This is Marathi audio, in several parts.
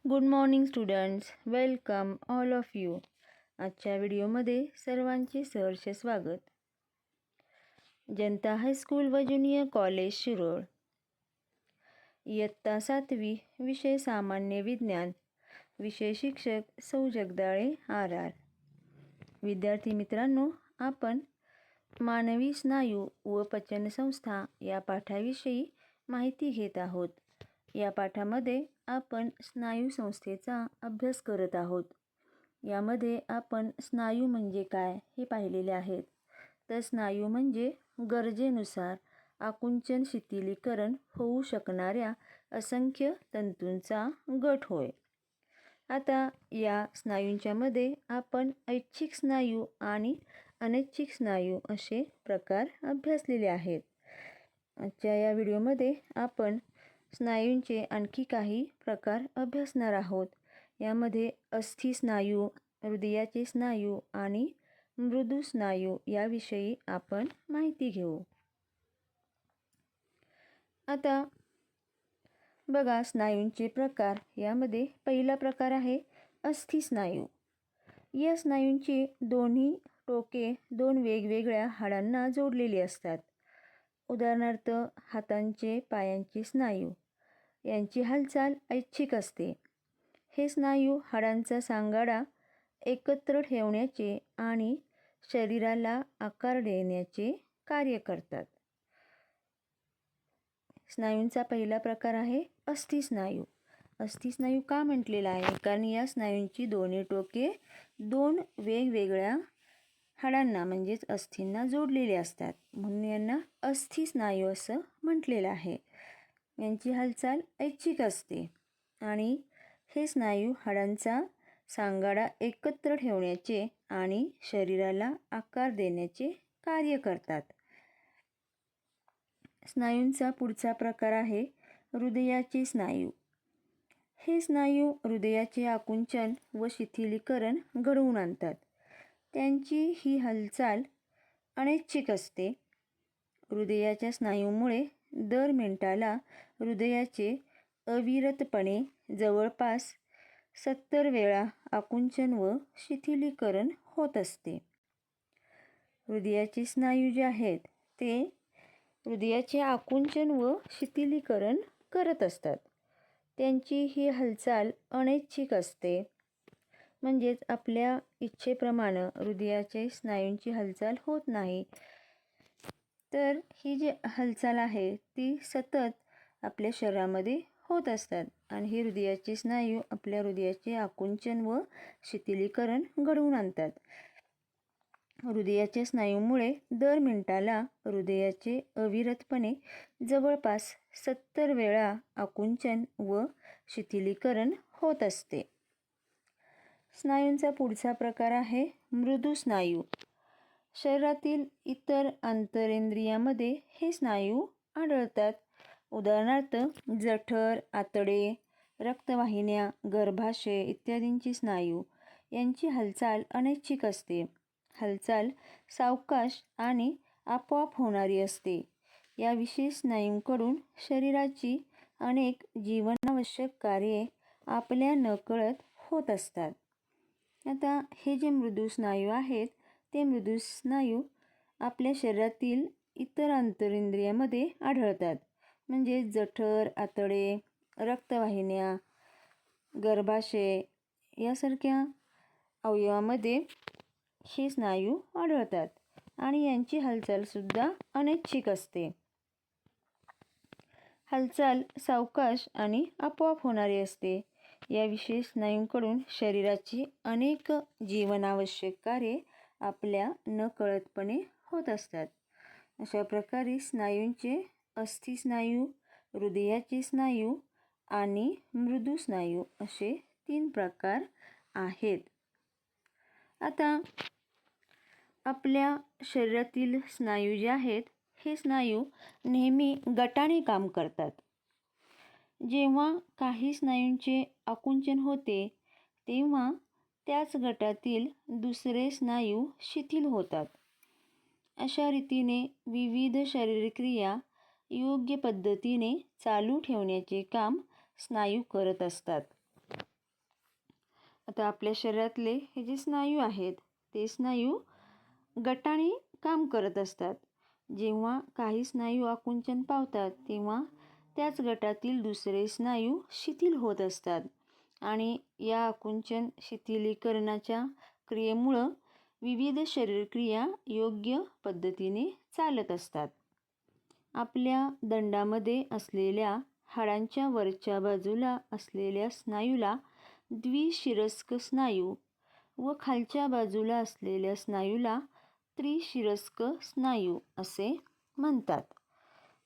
Good morning students, welcome all of you. आजच्या व्हिडिओमध्ये सर्वांचे सहर्ष स्वागत. जनता हायस्कूल व ज्युनियर कॉलेज शिरोळ. इयत्ता 7वी, विषय सामान्य विज्ञान, विषय शिक्षक सौ जगदाळे RR. विद्यार्थी मित्रांनो, आपण मानवी स्नायू व पचनसंस्था या पाठाविषयी माहिती घेत आहोत. या पाठामध्ये आपण स्नायू संस्थेचा अभ्यास करत आहोत. यामध्ये आपण स्नायू म्हणजे काय हे पाहिलेले आहेत. तर स्नायू म्हणजे गरजेनुसार आकुंचन शिथिलीकरण होऊ शकणाऱ्या असंख्य तंतूंचा गट होय. आता या स्नायूंच्या मध्ये आपण ऐच्छिक स्नायू आणि अनैच्छिक स्नायू असे प्रकार अभ्यासलेले आहेत. आजच्या या व्हिडिओमध्ये आपण स्नायूंचे आणखी काही प्रकार अभ्यासणार आहोत. यामध्ये अस्थि स्नायू, हृदयाचे स्नायू आणि मृदू स्नायू याविषयी आपण माहिती घेऊ. आता बघा, स्नायूंचे प्रकार. यामध्ये पहिला प्रकार आहे अस्थि स्नायू. या स्नायूंची दोन्ही टोके दोन वेगवेगळ्या हाडांना जोडलेली असतात. उदाहरणार्थ हातांचे, पायांचे स्नायू यांची हालचाल ऐच्छिक असते. हे स्नायू हाडांचा सांगाडा एकत्र ठेवण्याचे आणि शरीराला आकार देण्याचे कार्य करतात. स्नायूंचा पहिला प्रकार आहे अस्थि स्नायू. अस्थि स्नायू का म्हटलेला आहे? कारण या स्नायूंची दोन्ही टोके दोन वेगवेगळ्या हाडांना म्हणजेच अस्थींना जोडलेले असतात, म्हणून यांना अस्थि स्नायू असं म्हटलेलं आहे. यांची हालचाल ऐच्छिक असते आणि हे स्नायू हाडांचा सांगाडा एकत्र ठेवण्याचे आणि शरीराला आकार देण्याचे कार्य करतात. स्नायूंचा पुढचा प्रकार आहे हृदयाचे स्नायू. हे स्नायू हृदयाचे आकुंचन व शिथिलीकरण घडवून आणतात. त्यांची ही हालचाल अनैच्छिक असते. हृदयाच्या स्नायूमुळे दर मिनिटाला हृदयाचे अविरतपणे जवळपास 70 वेळा आकुंचन व शिथिलीकरण होत असते. हृदयाचे स्नायू जे आहेत ते हृदयाचे आकुंचन व शिथिलीकरण करत असतात. त्यांची ही हालचाल अनैच्छिक असते, म्हणजेच आपल्या इच्छेप्रमाणे हृदयाचे स्नायूंची हालचाल होत नाही. तर ही जी हालचाल आहे ती सतत आपल्या शरीरामध्ये होत असतात आणि हे हृदयाचे स्नायू आपल्या हृदयाचे आकुंचन व शिथिलीकरण घडवून आणतात. हृदयाच्या स्नायूमुळे दर मिनिटाला हृदयाचे अविरतपणे जवळपास 70 वेळा आकुंचन व शिथिलीकरण होत असते. स्नायूंचा पुढचा प्रकार आहे मृदू स्नायू. शरीरातील इतर अंतरेंद्रियामध्ये हे स्नायू आढळतात. उदाहरणार्थ जठर, आतडे, रक्तवाहिन्या, गर्भाशय इत्यादींची स्नायू यांची हालचाल अनैच्छिक असते. हालचाल सावकाश आणि आपोआप होणारी असते. या विशेष स्नायूंकडून शरीराची अनेक जीवनावश्यक कार्ये आपल्या नकळत होत असतात. आता हे जे मृदू स्नायू आहेत ते मृदू स्नायू आपल्या शरीरातील इतर अंतरेंद्रियामध्ये आढळतात. म्हणजे जठर, आतडे, रक्तवाहिन्या, गर्भाशय यासारख्या अवयवामध्ये हे स्नायू आढळतात आणि यांची हालचालसुद्धा अनैच्छिक असते. हालचाल सावकाश आणि आपोआप होणारी असते. या विशेष स्नायूंकडून शरीराची अनेक जीवनावश्यक कार्ये आपल्या नकळतपणे होत असतात. अशा प्रकारे स्नायूंचे अस्थि स्नायू, हृदयाचे स्नायू आणि मृदू स्नायू असे 3 प्रकार आहेत. आता आपल्या शरीरातील स्नायू जे आहेत हे स्नायू नेहमी गटाने काम करतात. जेव्हा काही स्नायूंचे आकुंचन होते तेव्हा त्याच गटातील दुसरे स्नायू शिथिल होतात. अशा रीतीने विविध शारीरिक क्रिया योग्य पद्धतीने चालू ठेवण्याचे काम स्नायू करत असतात. आता आपल्या शरीरातले हे जे स्नायू आहेत ते स्नायू गटाने काम करत असतात. जेव्हा काही स्नायू आकुंचन पावतात तेव्हा त्याच गटातील दुसरे स्नायू शिथिल होत असतात आणि या आकुंचन शिथिलीकरणाच्या क्रियेमुळं विविध शरीरक्रिया योग्य पद्धतीने चालत असतात. आपल्या दंडामध्ये असलेल्या हाडांच्या वरच्या बाजूला असलेल्या स्नायूला द्विशिरस्क स्नायू व खालच्या बाजूला असलेल्या स्नायूला त्रिशिरस्क स्नायू असे म्हणतात.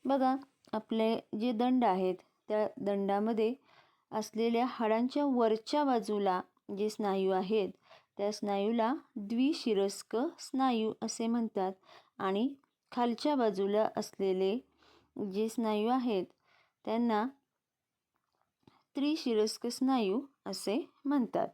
बघा, आपले जे दंड आहेत त्या दंडामध्ये असलेल्या हाडांच्या वरच्या बाजूला जे स्नायू आहेत त्या स्नायूला द्विशिरस्क स्नायू असे म्हणतात आणि खालच्या बाजूला असलेले जे स्नायू आहेत त्यांना त्रिशिरस्क स्नायू असे म्हणतात.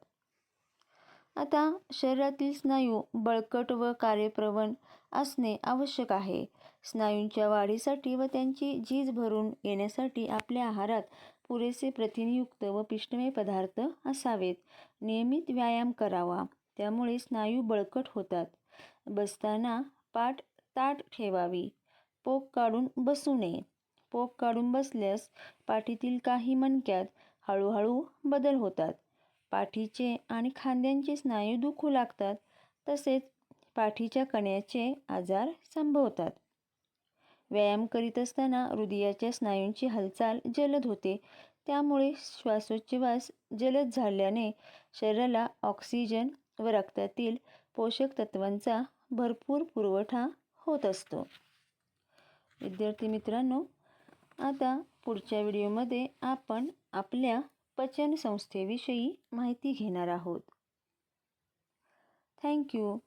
आता शरीरातील स्नायू बळकट व कार्यप्रवण असणे आवश्यक आहे. स्नायूंच्या वाढीसाठी व त्यांची झीज भरून येण्यासाठी आपल्या आहारात पुरेसे प्रथिनयुक्त व पिष्टमय पदार्थ असावेत. नियमित व्यायाम करावा, त्यामुळे स्नायू बळकट होतात. बसताना पाठ ताठ ठेवावी. पोक काढून बसू नये. पोक काढून बसल्यास पाठीतील काही मणक्यात हळूहळू बदल होतात. पाठीचे आणि खांद्यांचे स्नायू दुखू लागतात. तसेच पाठीच्या कण्याचे आजार संभवतात. व्यायाम करीत असताना हृदयाच्या स्नायूंची हालचाल जलद होते. त्यामुळे श्वासोच्छवास जलद झाल्याने शरीराला ऑक्सिजन व रक्तातील पोषक तत्वांचा भरपूर पुरवठा होत असतो. विद्यार्थी मित्रांनो, आता पुढच्या व्हिडिओमध्ये आपण आपल्या पचन संस्थेविषयी माहिती घेणार आहोत. थँक्यू.